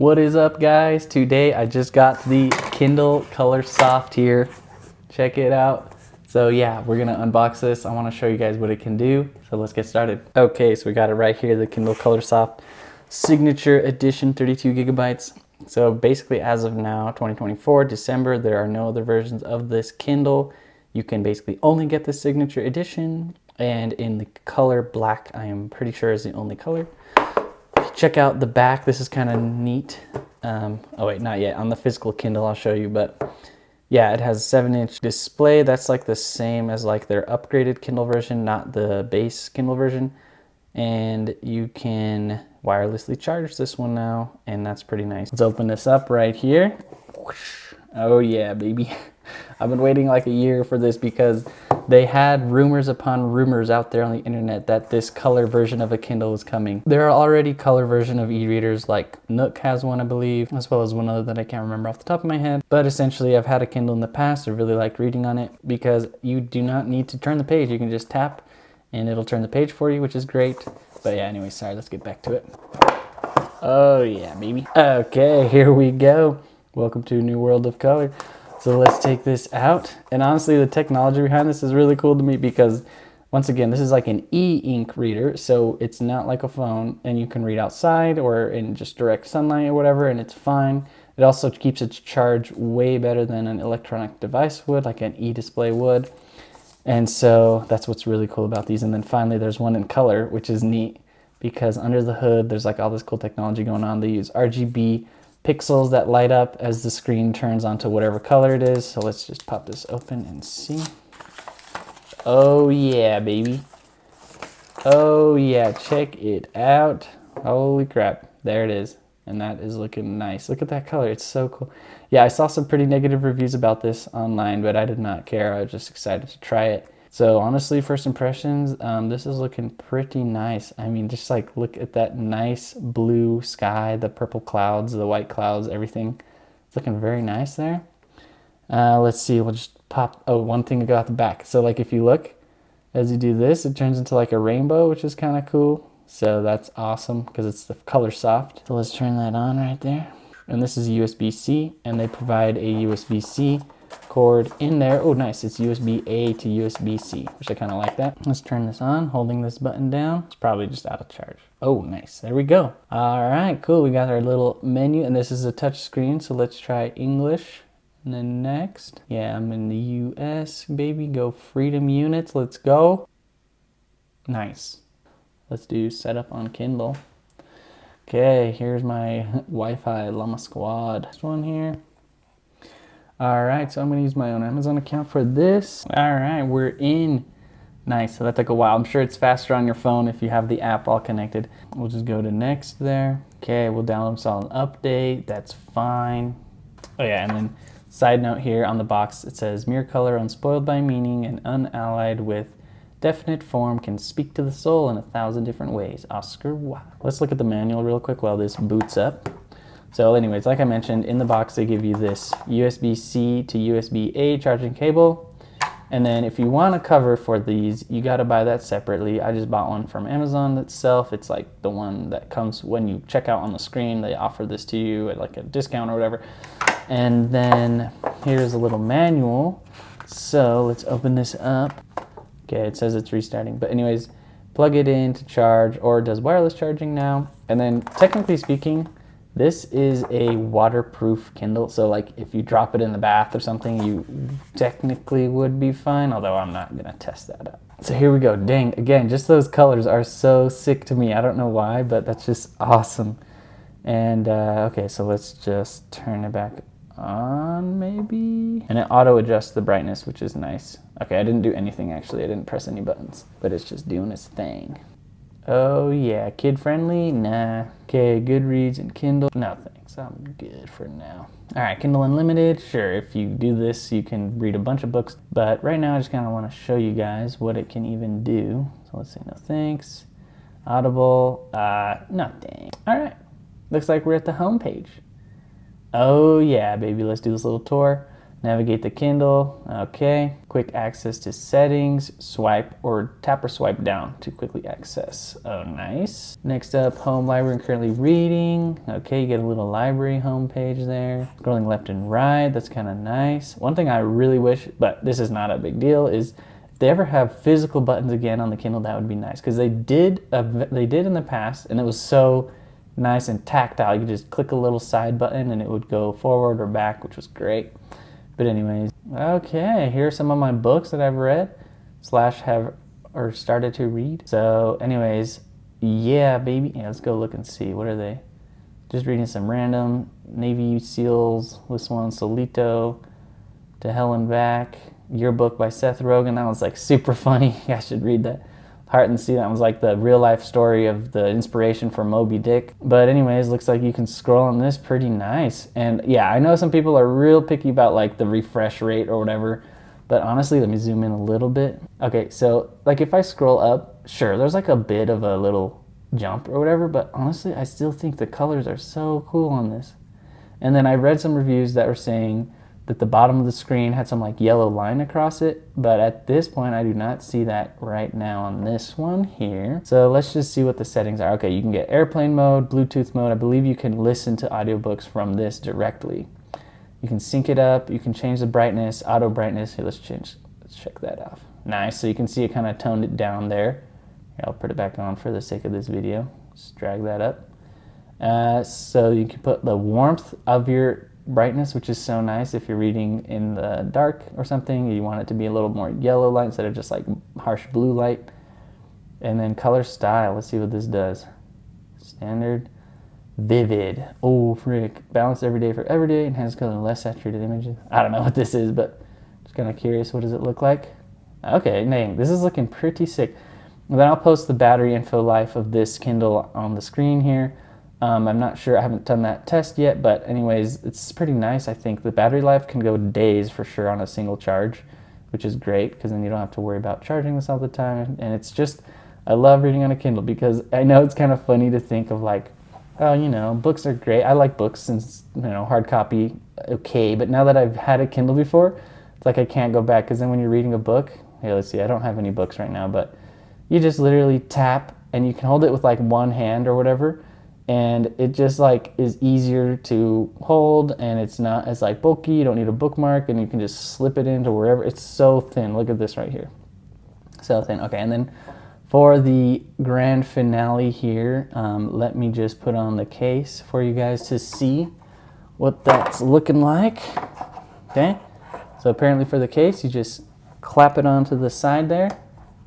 What is up, guys? Today I just got the Kindle Colorsoft here. Check it out. So yeah, we're gonna unbox this. I want to show you guys what it can do. So let's get started. Okay, so we got it right here, the Kindle Colorsoft Signature Edition, 32 gigabytes. So basically, as of now, 2024, December, there are no other versions of this Kindle. You can basically only get the Signature Edition, and in the color black, I am pretty sure is the only color. Check out the back. This is kind of neat. Oh wait, not yet. On the physical Kindle, I'll show you, but yeah, it has a 7-inch display. That's like the same as like their upgraded Kindle version, not the base Kindle version. And you can wirelessly charge this one now, and that's pretty nice. Let's open this up right here. Oh yeah, baby. I've been waiting like a year for this because they had rumors upon rumors out there on the internet that this color version of a Kindle was coming. There are already color version of e-readers, like Nook has one, I believe, as well as one other that I can't remember off the top of my head. But essentially, I've had a Kindle in the past. I really liked reading on it because you do not need to turn the page. You can just tap and it'll turn the page for you, which is great. But yeah, anyway, sorry, let's get back to it. Oh yeah, baby. Okay, here we go. Welcome to a new world of color. So let's take this out. And honestly, the technology behind this is really cool to me because, once again, this is like an e-ink reader. So it's not like a phone, and you can read outside or in just direct sunlight or whatever, and it's fine. It also keeps its charge way better than an electronic device would, like an e-display would. And so that's what's really cool about these. And then finally, there's one in color, which is neat because under the hood, there's like all this cool technology going on. They use RGB pixels that light up as the screen turns onto whatever color it is. So let's just pop this open and see. Oh yeah, baby. Oh yeah, check it out. Holy crap, there it is. And that is looking nice. Look at that color, it's so cool. Yeah, I saw some pretty negative reviews about this online, but I did not care. I was just excited to try it. So honestly, first impressions, this is looking pretty nice. I mean, just like look at that nice blue sky, the purple clouds, the white clouds, everything. It's looking very nice there. Let's see, we'll just pop, oh, one thing to go out the back. So like if you look, as you do this, it turns into like a rainbow, which is kind of cool. So that's awesome because it's the Colorsoft. So let's turn that on right there. And this is USB-C, and they provide a USB-C cord in there. Oh, nice. It's USB-A to USB-C, which I kind of like that. Let's turn this on, holding this button down. It's probably just out of charge. Oh, nice. There we go. All right, cool. We got our little menu, and this is a touch screen. So let's try English. And then next. Yeah, I'm in the US, baby. Go freedom units. Let's go. Nice. Let's do setup on Kindle. Okay, here's my Wi-Fi Llama Squad. This one here. All right, so I'm gonna use my own Amazon account for this. All right, we're in. Nice, so that took a while. I'm sure it's faster on your phone if you have the app all connected. We'll just go to next there. Okay, we'll download install an update. That's fine. Oh yeah, and then side note here on the box, it says mere color, unspoiled by meaning, and unallied with definite form, can speak to the soul in 1,000 different ways. Oscar Wilde. Let's look at the manual real quick while this boots up. So anyways, like I mentioned, in the box they give you this USB-C to USB-A charging cable. And then if you want a cover for these, you got to buy that separately. I just bought one from Amazon itself. It's like the one that comes when you check out on the screen. They offer this to you at like a discount or whatever. And then here's a little manual. So let's open this up. Okay, it says it's restarting. But anyways, plug it in to charge, or it does wireless charging now. And then technically speaking, this is a waterproof Kindle, so like if you drop it in the bath or something, you technically would be fine, although I'm not gonna test that out. So here we go. Dang, again, just those colors are so sick to me. I don't know why, but that's just awesome. And okay, so let's just turn it back on maybe. And it auto adjusts the brightness, which is nice. Okay, I didn't do anything actually. I didn't press any buttons, but it's just doing its thing. Oh yeah, kid friendly? Nah. Okay, Goodreads and Kindle. No thanks, I'm good for now. All right, Kindle Unlimited. Sure, if you do this, you can read a bunch of books. But right now, I just kind of want to show you guys what it can even do. So let's say no thanks. Audible, nothing. All right, looks like we're at the home page. Oh yeah, baby, let's do this little tour. Navigate the Kindle, okay. Quick access to settings, swipe or tap or swipe down to quickly access. Oh, nice. Next up, home library and currently reading. Okay, you get a little library homepage there. Scrolling left and right, that's kind of nice. One thing I really wish, but this is not a big deal, is if they ever have physical buttons again on the Kindle, that would be nice. Because they did in the past, and it was so nice and tactile. You could just click a little side button and it would go forward or back, which was great. But anyways, okay, here are some of my books that I've read / have or started to read. So anyways, yeah, baby. Yeah, let's go look and see. What are they? Just reading some random Navy SEALs. This one, Solito, To Hell and Back. Yearbook by Seth Rogen. That was like super funny. I should read that. Heart and Sea, that was like the real life story of the inspiration for Moby Dick. But anyways, looks like you can scroll on this pretty nice. And yeah, I know some people are real picky about like the refresh rate or whatever, but honestly, let me zoom in a little bit. Okay, so like if I scroll up, sure, there's like a bit of a little jump or whatever, but honestly, I still think the colors are so cool on this. And then I read some reviews that were saying that the bottom of the screen had some like yellow line across it, but at this point I do not see that right now on this one here. So let's just see what the settings are. Okay, you can get airplane mode, Bluetooth mode. I believe you can listen to audiobooks from this directly. You can sync it up, you can change the brightness, auto brightness. Here, let's check that off. Nice, so you can see it kind of toned it down there. Here, I'll put it back on for the sake of this video. Just drag that up. So you can put the warmth of your brightness, which is so nice if you're reading in the dark or something. You want it to be a little more yellow light instead of just like harsh blue light. And then color style, let's see what this does. Standard, vivid, oh frick, balanced everyday for everyday, enhanced color, less saturated images. I don't know what this is, but just kind of curious, what does it look like? Okay, dang, this is looking pretty sick. And then I'll post the battery info life of this Kindle on the screen here. I'm not sure, I haven't done that test yet, but anyways, it's pretty nice. I think the battery life can go days for sure on a single charge, which is great because then you don't have to worry about charging this all the time. And it's just, I love reading on a Kindle because I know it's kind of funny to think of like, oh, you know, books are great. I like books since, you know, hard copy, okay. But now that I've had a Kindle before, it's like I can't go back because then when you're reading a book, hey, let's see, I don't have any books right now, but you just literally tap and you can hold it with like one hand or whatever. And it just like is easier to hold and it's not as like bulky. You don't need a bookmark and you can just slip it into wherever. It's so thin. Look at this right here. So thin. Okay, and then for the grand finale here, let me just put on the case for you guys to see what that's looking like. Okay, so apparently for the case, you just clap it onto the side there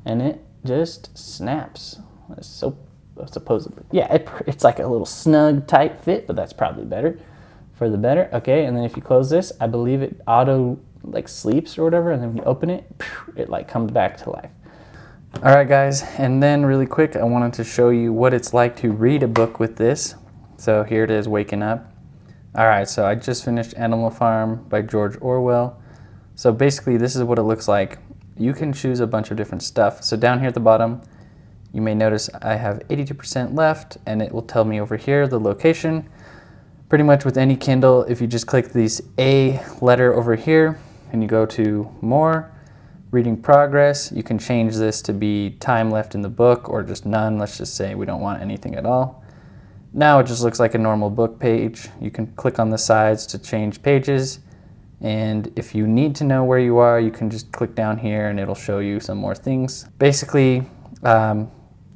and it just snaps. So supposedly, yeah, it's like a little snug tight fit, but that's probably better for the better. Okay, and then if you close this, I believe it auto like sleeps or whatever, and then when you open it, it like comes back to life. All right, guys, and then really quick, I wanted to show you what it's like to read a book with this. So here it is, waking up. All right, so I just finished Animal Farm by George Orwell. So basically, this is what it looks like. You can choose a bunch of different stuff. So down here at the bottom, you may notice I have 82% left, and it will tell me over here the location. Pretty much with any Kindle, if you just click this A letter over here, and you go to More, Reading Progress, you can change this to be time left in the book, or just none. Let's just say we don't want anything at all. Now it just looks like a normal book page. You can click on the sides to change pages, and if you need to know where you are, you can just click down here, and it'll show you some more things. Basically,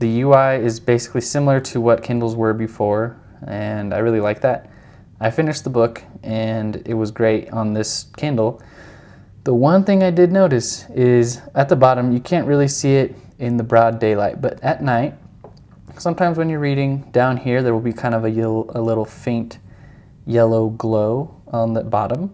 the UI is basically similar to what Kindles were before, and I really like that. I finished the book, and it was great on this Kindle. The one thing I did notice is at the bottom, you can't really see it in the broad daylight, but at night, sometimes when you're reading, down here there will be kind of a little faint yellow glow on the bottom.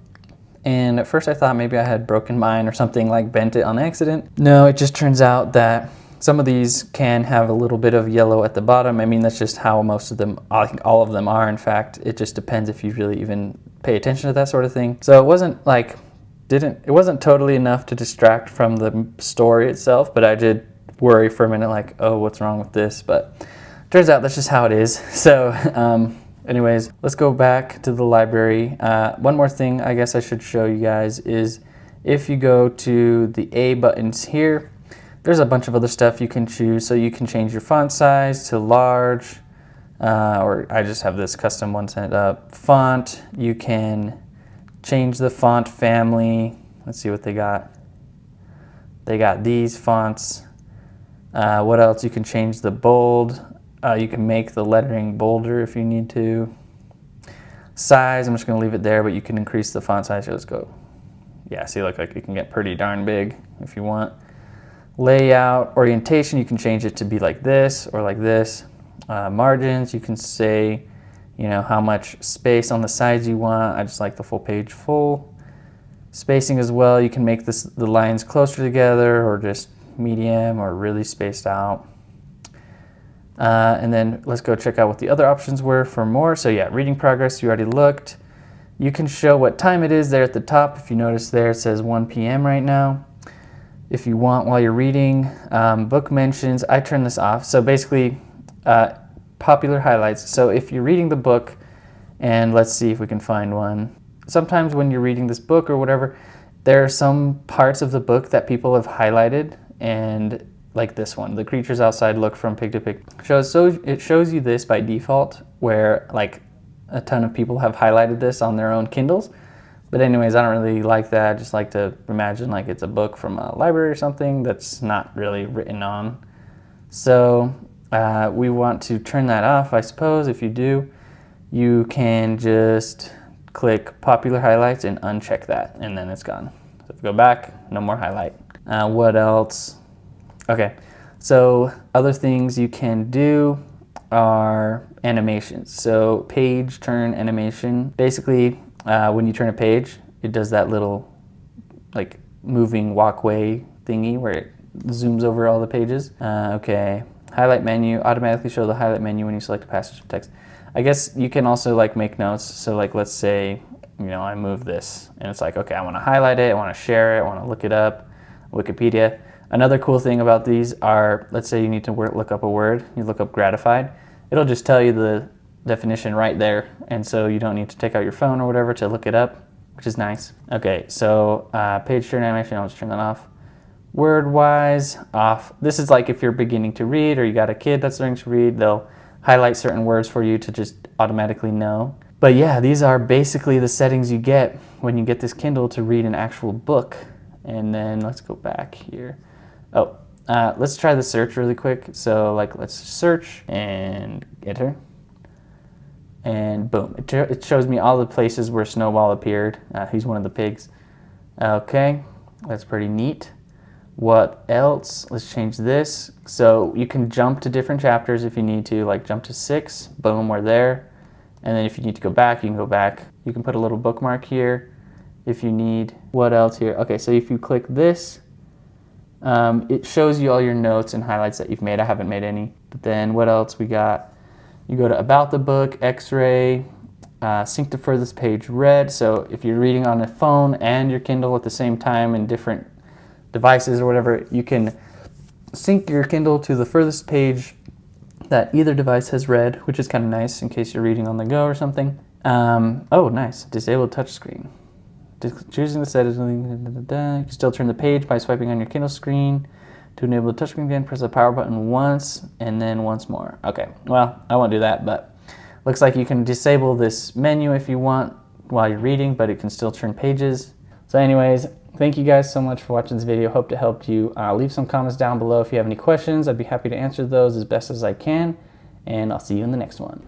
And at first I thought maybe I had broken mine or something, like bent it on accident. No, it just turns out that some of these can have a little bit of yellow at the bottom. I mean, that's just how most of them, I think all of them are, in fact. It just depends if you really even pay attention to that sort of thing. So it wasn't like, it wasn't totally enough to distract from the story itself, but I did worry for a minute like, oh, what's wrong with this? But turns out that's just how it is. So Anyways, let's go back to the library. One more thing I guess I should show you guys is if you go to the A buttons here, there's a bunch of other stuff you can choose. So you can change your font size to large, or I just have this custom one set up. Font, you can change the font family. Let's see what they got. They got these fonts. What else? You can change the bold. You can make the lettering bolder if you need to. Size, I'm just going to leave it there, but you can increase the font size. Let's go. Yeah, see, look, like it can get pretty darn big if you want. Layout, orientation, you can change it to be like this or like this. Margins, you can say, you know, how much space on the sides you want. I just like the full page full. Spacing as well, you can make the lines closer together or just medium or really spaced out. And then let's go check out what the other options were for more. So yeah, reading progress, you already looked. You can show what time it is there at the top. If you notice there, it says 1 p.m. right now. If you want while you're reading, book mentions, I turn this off. So basically, popular highlights. So if you're reading the book, and let's see if we can find one. Sometimes when you're reading this book or whatever, there are some parts of the book that people have highlighted, and like this one, the creatures outside look from pig to pig. So it shows you this by default, where like a ton of people have highlighted this on their own Kindles. But anyways, I don't really like that. I just like to imagine like it's a book from a library or something that's not really written on. So we want to turn that off, I suppose. If you do, you can just click popular highlights and uncheck that, and then it's gone. So if you go back, no more highlight. What else? Okay, so other things you can do are animations. So page turn animation. Basically, when you turn a page, it does that little like moving walkway thingy where it zooms over all the pages. Okay, highlight menu, automatically show the highlight menu when you select a passage of text. I guess you can also like make notes. So like let's say, you know, I move this and it's like, okay, I want to highlight it, I want to share it, I want to look it up, Wikipedia. Another cool thing about these are, let's say you need to look up a word, you look up gratified, it'll just tell you the definition right there, and so you don't need to take out your phone or whatever to look it up, which is nice. Okay, so page turn animation, I'll just turn that off. Word-wise, off. This is like if you're beginning to read or you got a kid that's learning to read, they'll highlight certain words for you to just automatically know. But yeah, these are basically the settings you get when you get this Kindle to read an actual book. And then let's go back here. Oh, let's try the search really quick. So like let's search and enter. And boom, it shows me all the places where Snowball appeared. He's one of the pigs. Okay, that's pretty neat. What else? Let's change this. So you can jump to different chapters if you need to, like jump to 6, boom, we're there. And then if you need to go back, you can go back. You can put a little bookmark here if you need. What else here? Okay, so if you click this, it shows you all your notes and highlights that you've made. I haven't made any. But then what else we got? You go to About the Book, X-ray, sync to furthest page read. So if you're reading on a phone and your Kindle at the same time in different devices or whatever, you can sync your Kindle to the furthest page that either device has read, which is kind of nice in case you're reading on the go or something. Oh, nice. Disabled touchscreen. Choosing the settings, you can still turn the page by swiping on your Kindle screen. To enable the touchscreen again, press the power button once and then once more. Okay, well, I won't do that, but looks like you can disable this menu if you want while you're reading, but it can still turn pages. So anyways, thank you guys so much for watching this video. Hope it helped you. Leave some comments down below if you have any questions. I'd be happy to answer those as best as I can, and I'll see you in the next one.